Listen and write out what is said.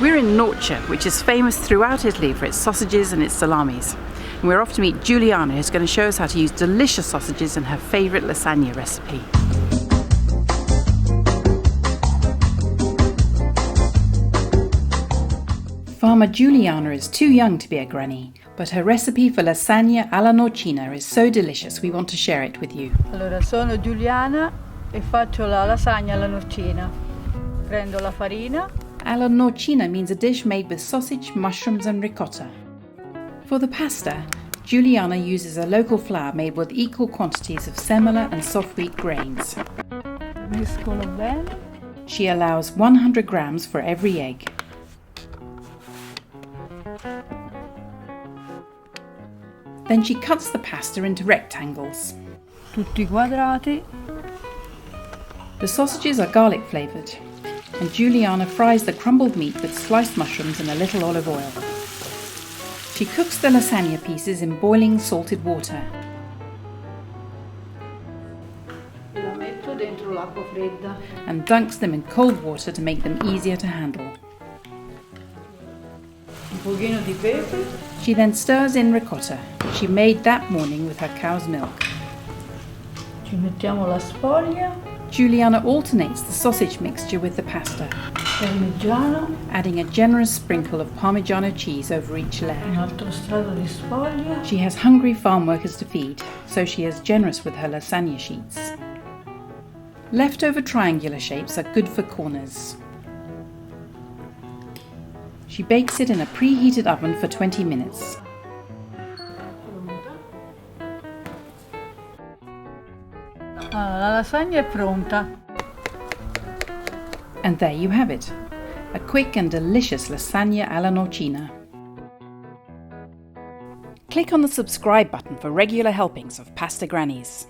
We're in Norcia, which is famous throughout Italy for its sausages and its salamis. And we're off to meet Giuliana, who's going to show us how to use delicious sausages in her favourite lasagna recipe. Farmer Giuliana is too young to be a granny, but her recipe for lasagna alla Norcina is so delicious we want to share it with you. Allora, sono Giuliana e faccio la lasagna alla norcina. Prendo la farina. Alla Norcina means a dish made with sausage, mushrooms and ricotta. For the pasta, Giuliana uses a local flour made with equal quantities of semola and soft wheat grains. Mescolo bene. She allows 100 grams for every egg. Then she cuts the pasta into rectangles. Tutti quadrati. The sausages are garlic flavoured, and Giuliana fries the crumbled meat with sliced mushrooms and a little olive oil. She cooks the lasagna pieces in boiling salted water. La metto dentro l'acqua fredda. And dunks them in cold water to make them easier to handle. Un pochino di pepe. She then stirs in ricotta, which she made that morning with her cow's milk. Ci mettiamo la sfoglia. Giuliana alternates the sausage mixture with the pasta, Parmigiano. adding a generous sprinkle of parmigiano cheese over each Un layer. altro strato di sfoglia. She has hungry farm workers to feed, so she is generous with her lasagna sheets. Leftover triangular shapes are good for corners. She bakes it in a preheated oven for 20 minutes. La lasagna è pronta. And there you have it, a quick and delicious lasagna alla Norcina. Click on the subscribe button for regular helpings of Pasta Grannies.